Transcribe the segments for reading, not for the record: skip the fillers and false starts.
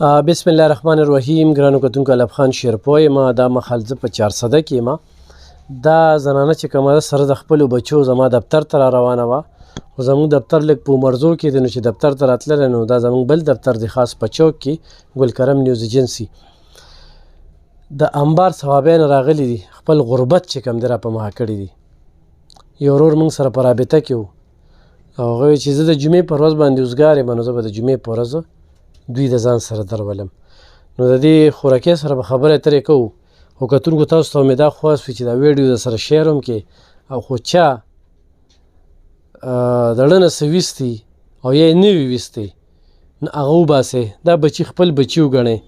بسم الله الرحمن الرحیم. ګرانو کتونکو الف خان شیرپوی ما دا مخال زه په 400 کې ما دا زنانه چې کومه سره د خپلو بچو زما دفتر ته را روانه وه، خو زموږ دفتر لږ په مرزو کې دی، نو چې دفتر ته راتللی نو دا زموږ بل دفتر دی خاص په چوک کې ګلکرم نیوز ایجنسي. د انبار صحابیان راغلي دي، خپل غربت چې کوم دی را په مخه کړي دي. یو ورور موږ سره په رابطه کې و او هغه وایي چې زه د جمعې په ورځ باندې اوزګار یم، نو زه به د جمعې په ورځ دوی د ځان سره درولم. نو د دې خوراکۍ سره به خبرې اترې کوو، خو کتونکو تاسو ته مې دا خواست وي چې دا ویډیو در سره شیر هم کې، او خو چا د ړنه څه ویستي او یا یې نه وي ویستی نو هغه وباسئ. دا بچي خپل بچي وګڼئ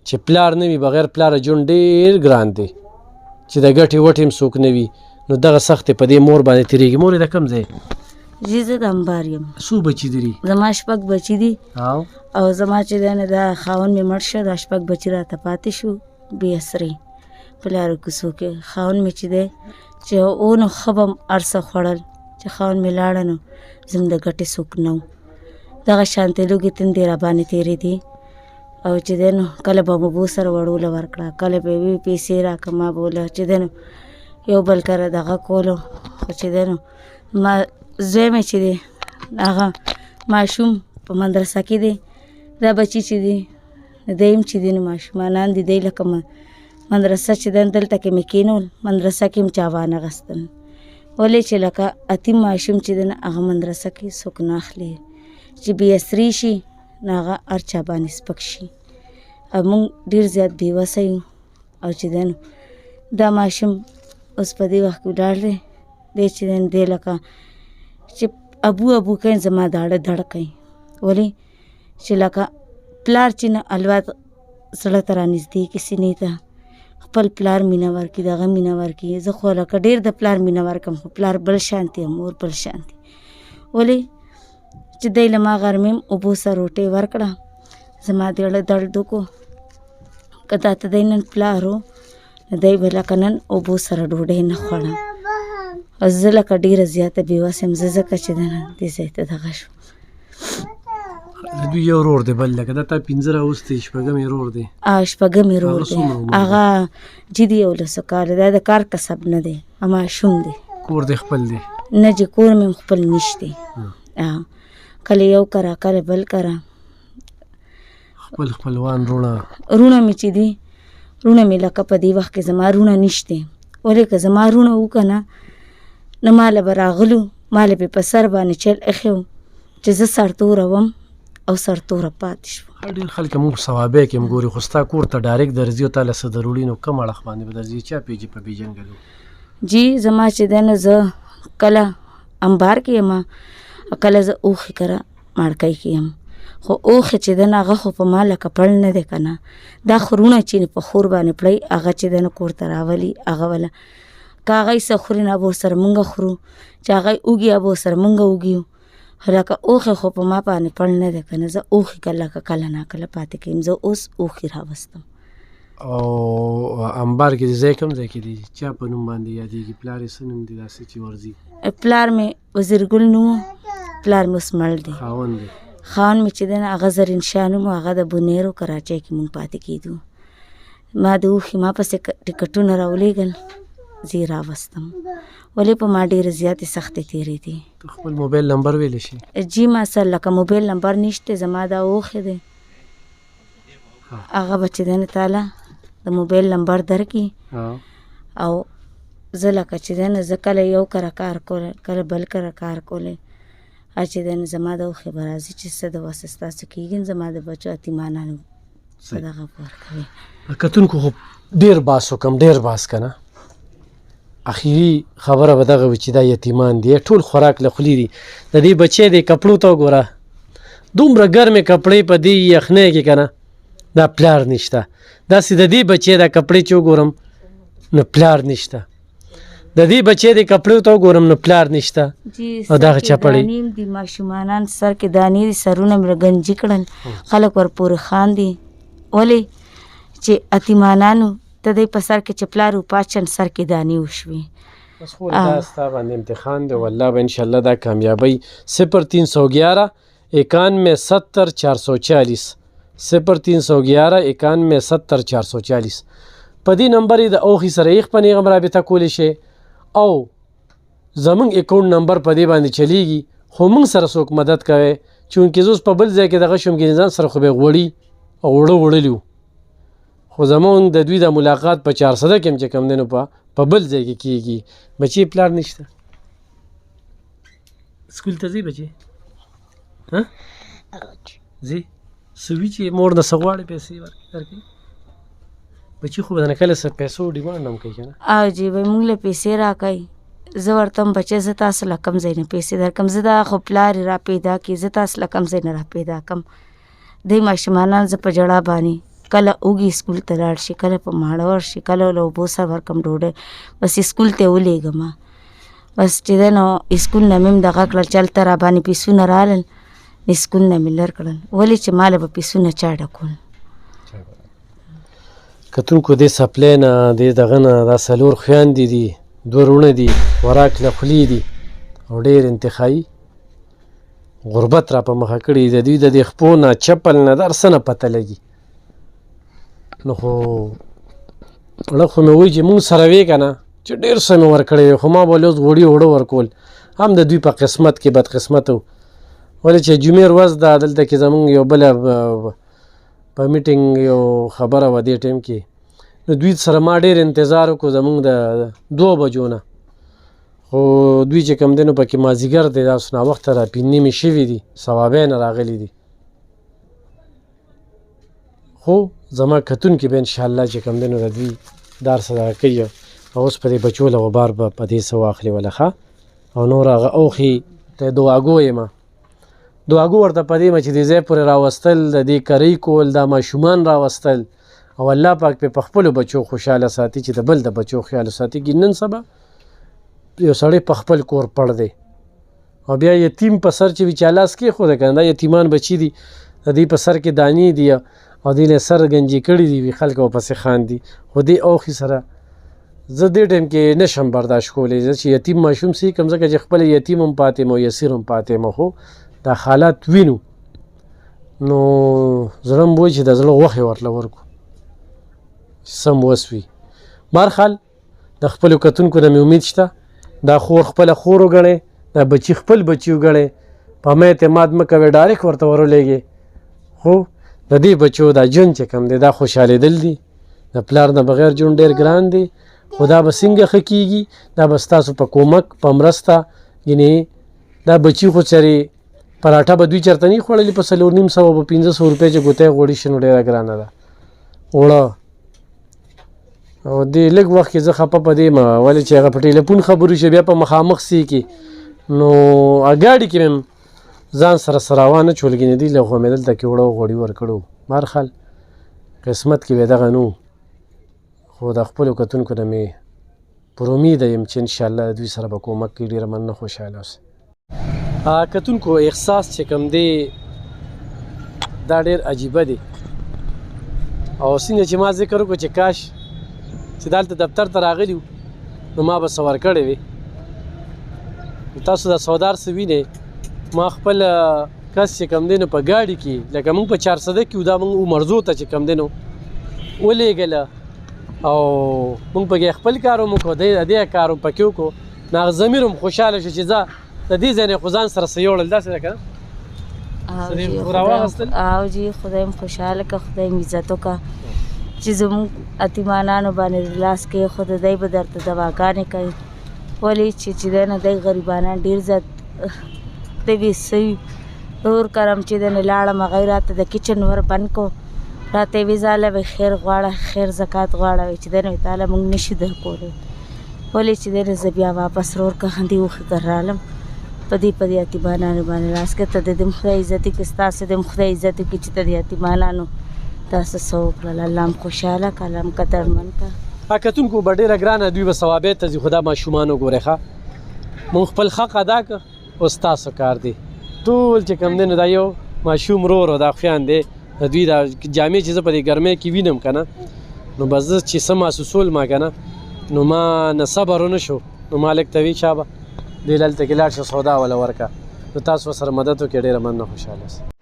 چې پلار نه وي، بغیر پلاره ژوند ډېر ګران دی، چې د ګټې وټې هم څوک نه وي، نو دغه سختې په دې مور باندې تېرېږي. مور یې د کوم ځای؟ جی زه د انبار یم. څو بچي دي؟ زما 6 بچي دي او زما چې دی نه دا خاوند مې مړ شو، دا 6 بچي راته پاتې شو بې اسرې په لارو کوڅو کې. خاوند مې چې دی چې او نو ښه به هر څه خوړل، چې خاوند مې لاړه نو زموږ د ګټې څوک نه و. دغه شانتې لوږې تندې را باندې تېرې دي او چې دی نو کله به مو بو سره وړوله ورکړه، کله به یې پیسې راکړه، ما به وله چې دی نو یو بل کره دغه کولو. خو چې دی نو ما زوی مې چې دی هغه ماشوم په مدرسه کې دی، دا بچي چې دی دی هم چې دی نو ماشومانان دي، دی لکه مدرسه چې دی دلته کې مې کېنول، مدرسه کې هم چا وانغستل، ولې چې لکه اتیم ماشوم چې دی نه هغه مدرسه کې څوک نه اخلي، چې بې اسري شي نو هغه هر چا باندې سپک شي. او موږ ډېر زیات بېوسه یو، او چې دی نو دا ماشوم اوس په دې وخت کې ولاړ دی، دی چې دی دی لکه چې ابو کوي زما داړه دړ کوي، ولې چې لکه پلار چې نه الوات زړه ته رانږدې کړي سینې ته، خپل پلار مینه ورکړي، دغه مینه ورکړي. زه خو لکه ډېر د پلار مینه ورکړم، خو پلار بل شانتي مور بل شانتي، ولې چې دی له ما غرمې هم اوبو سره روټۍ ورکړه، زما زړه درد وکړو. که دا ته دی نن پلار و نو دی به لکه نن اوبو سره ډوډۍ نه خوړه. او زه لکه ډېره زیاته بېوسه یم، زه ځکه چې دی نه دې ځای ته دغه شو. د دوی یو ورور دی بل لکه دا تا 15 راوستی، شپږم یې ورور دی؟ 6 یې ورور دی، هغه جدي 11 کاله، دا د کار کسب نه دی، ماشوم دی. کور دی خپل دی؟ نه جي کور مې خپل نشته، کله یو کره کله بل کره. خپل خپلوان رونه مې چې دي رونه مې لکه په دې وخت کې زما رونه نشته، ولې که زما رونه و که نه نو ماله به راغلو، ماله به په سر باندې چل ایښی و چې زه سرتوره وم او سرتوره پاتې شوم. ډېر خلک موږ ثوابۍ کې هم ګوري، خو ستا کور ته ډایرکټ درځي او تا له څه ضروري نو کوم اړخ باندې به درځي؟ چا پیجي په پیژنګلو؟ جی زما چې دی نه زه کله انبار کې یم، کله زه اوښې کره ماړکۍ کې یم، خو اوښې چې دی نه هغه خو په ما لکه پړ نه دی که نه، دا خرونه چې په خور باندې پړی هغه چې دی نه کور ته راولي، هغه وله که هغه یې څه خوري نه به ورسره مونږ خورو، چې هغه یې اوږي به ورسره مونږ اوږي. لکه اوښې خو په ما باندې پړ نه دی که نه، زه اوښې لکه کله ناکله پاتې کوم، زه اوس اوښې راوستم. او انبار کې د ځای کوم ځای کې دی؟ چا په نوم باندې یادېږي؟ پلار یې څه نوم دی داسې چې ورځي؟ پلار مې وزیرګل نوم و، پلار مې اوس مړ دی. خاوند دی؟ خاوند مې چې دی نه هغه زرین شاه نوم و، هغه د بونیرو کراچۍ کې مونږ پاتې کېدو. ما د اوښې ما پسې ټکټونه راولېږل، زه یې راوستم، ولې په ما ډېرې زیاتې سختې تېرې دي. خپل موبایل نمبر ویلی شي؟ جی ما سره لکه موبایل نمبر نشته، زما دا اوښې دی، هغه به چې دی نه تاله د موبایل نمبر درکړي، او زه لکه چې دی نه زه کله یو کره کار کولی، کله بل کره کار کولی، چې دی نه زما د اوښې به راځي چې څه د وسه ستاسو کېږي، زما د بچو یتیمانانو څه دغه ورکوي. کتونکو خو ډېر باس وکړم، ډېر باس که نه، اخري خبره به دغه وي چې دا یتیمان دي، ټول خوراک له خولې دي. د دې بچی دی کپړو ته وګوره، دومره ګرمې کپړې په دې یخنۍ کې که نه، دا پلار نشته. داسې د دې بچی دا کپړې چې وګورم نو پلار نشته، د دې بچی د کپړو ته وګورم نو پلار نشته، او دغه چپړې دي ماشومانان سر کې دانې دي، سرونه مې رګنجي کړل، خلک ورپورې خاندي، ولې چې یتیمانانو ته دی په سر کې چې پلار وپاچن سر کې دانې وشوې. بس خو دا ستا باندې امتحان دی، والله به انشاءالله دا کامیابی. 0311 91 70 440 0311 91 70 440. په دې نمبر یې د اوښي سره یې په نیغم رابطه کولی شئ او زمونږ اکاونټ نمبر په دې باندې چلیږي خو موږ سره څوک مدد کوي چونکې زه اوس په بل ځای کې دغه شوم ګینې ځان سره خو به یې غوړي او اوړه وړلي وو خو زمونږ د دوی د ملاقات په 400 کې هم چې کوم دی نو په بل ځای کې کېږي. بچې پلار نشته سکول ته ځې بچې ځې سوي چې مور نه څه غواړې پیسې درکوي بچي خو به نه کله څه پیسو ډیمانډ هم کوي که نه او جی به موږ له پیسې راکوي زه ورته هم بچی زه تاسو له کوم ځای نه پیسې درکړم زه دا خو پلار یې را پیدا کړي زه تاسو له کوم ځای نه را پیدا کړم دی ماشومانان زه په ژړا باندې کله اوږي سکول ته لاړ شي کله په ماړه ورشي کله له اوبو سره ورکړم ډوډۍ بس سکول ته یې ولېږم بس چې دی نو سکول نه مې هم دغه کړل چې هلته را باندې پیسونه رالل سکول نه مې لر کړل ولې چې ما له به پیسونه چا ډکول کتونکو دې سپلی نه دې دغه نه دا 4 خویندې دي 2 وروڼه دي وراک له خولې دي او ډېر انتخایي غربت را په مخه کړي د دوی د دې خپو نه چپل نه در څه نه پته لګي نو خو اړه خو مې وایي چې مونږ سره وې که نه چې ډېر څه مې ورکړی وي خو ما به اوس غوړي اوړه ورکول هم د دوی په قسمت کې بدقسمت و ولې چې جمعې ورځ ده دلته کې زمونږ یو بله په میټینګ یو خبره وه دې ټایم کې نو دوی سره ما ډېر انتظار وکړو زمونږ د 2 بجو نه خو دوی چې کوم دی نو پکې مازدیګر دی دا اوس ناوخته را 5 نیمې شوي دي سوابی نه راغلي دي خو زما کتونکي به انشاءالله چې کوم دی نو د دوی دار صدقه کوي او اوس په دې بچو له غبار به په دې څه واخلي وله ښه او نور هغه اوښي ته دعاګو یم دعاګو ورته په دې یم چې دې ځای پورې راوستل د دې کرۍ کول دا ماشومان راوستل او الله پاک په خپلو بچو خوشحاله ساتي چې د بل د بچو خیال ساتي چې نن سبا یو سړی په خپل کور پړ دی او بیا یتیم په سر چې وي چا لاس کېښوده که نه دا یتیمان بچي دي د دوی په سر کې دانې دي او دوی له سر ګنجې کړي دي وي خلک ورپسې خاندي خو دې اوښي سره زه دې ټایم کې نشم برداشت کولی زه چې یتیم ماشوم سي کوم ځکه چې خپل یتیم هم پاتې یم او یسیر هم پاتې یم خو دا حالات وینو نو زړه م وایي چې د زړه غوښې ورله ورکړو سم وسوي بهرحال د خپلو کتونکو نه مې امید شته دا خور خپله خور وګڼئ دا بچي خپل بچي وګڼئ په ما اعتماد مه کوئ ډایرکټ ورته ورولېږئ خو د دې بچو دا ژوند چې کوم دی دا خوشحالېدل دي د پلار نه بغیر ژوند ډېر ګران دی خو دا به څنګه ښه کېږي دا به ستاسو په کومک په مرسته یعنې دا بچي خو چرې پراټه به دوی چېرته نه خوړلي په 450 به 500 روپۍ چې ګوتی غوړي شي نو ډېره ګرانه ده اوړه او دې لږ وخت کې زه خفه په دې یم ولې چې هغه په ټلیفون خبرې شي بیا په مخامخ سي کې نو اګاډي کې مې ځان سره روان نه چول ګینې دي له خو مې دلته کې اوړه غوړي ورکړو بهرحال قسمت کې به دغه نو خو د خپلو کتونکو نه مې پر امیده یم چې انشاءالله دوی سره به کومک کوي ډېره مننه خوشحاله اوسئ کتونکو احساس چې کوم دی دا ډېر عجیبه دی او څنګه چې ما ذکر وکړو چې کاش چې دلته دفتر ته راغلي نو ما به څه ورکړی وي تاسو دا سودار څه وینئ ما خپل کس چې کوم دی نو په ګاډي کې لکه موږ په 400 کې دا موږ عمرزو ته چې کوم دی نو ولېږله او موږ پکې خپل کار هم وکړو د دې کار هم پکې وکړو نو هغه ضمیر هم خوشحاله شو چې زه د دې ځای نه خو ځان سره څه یوړل داسې ده که نه او جی خدای م خوشحاله که خدای م عزت وکړه چې زموږ یتیمانانو باندې لاس کې خو د دی به درته دواګانې کوي ولې چې دی نه دی غریبانان ډېر زیات دی ویسه وي نور کرم چې دی نه لاړم هغه یې راته د کچن ور بند کړو راته یې ویې ځاله به خیر غواړه خیر زکات غواړه وایي چې دی نه وایي تعالی موږ نشو درکولی ولې چې دی نه زه بیا واپس رور که همدې اوښې کر رالم په دې یتیمانانو باندې لاس کې ته د دې خدای عزت وکړي ستاسو د خدای عزت وکړي چې ته د یتیمانانو تاسو څه وکړل الله م خوشحاله که الله م قدرمن که کتونکو به ډېره ګرانه دوی به ثوابې ته ځي خو دا ماشومان وګورئ ښه مونږ خپل حق ادا که او ستاسو کار دی ټول چې کوم دی نو دا یو ماشوم ورور او دا خویان دی د دوی دا جامې چې زه په دې ګرمۍ کې وینم که نه نو بس زه چې څه محسوسول ما که نه نو ما نه صبر ونه شو نو ما لږ ته وی شابه دې دلته کې لاړ شه سودا وله ورکړه نو تاسو ورسره مدد وکړئ ډېره مننه خوشحاله اوسئ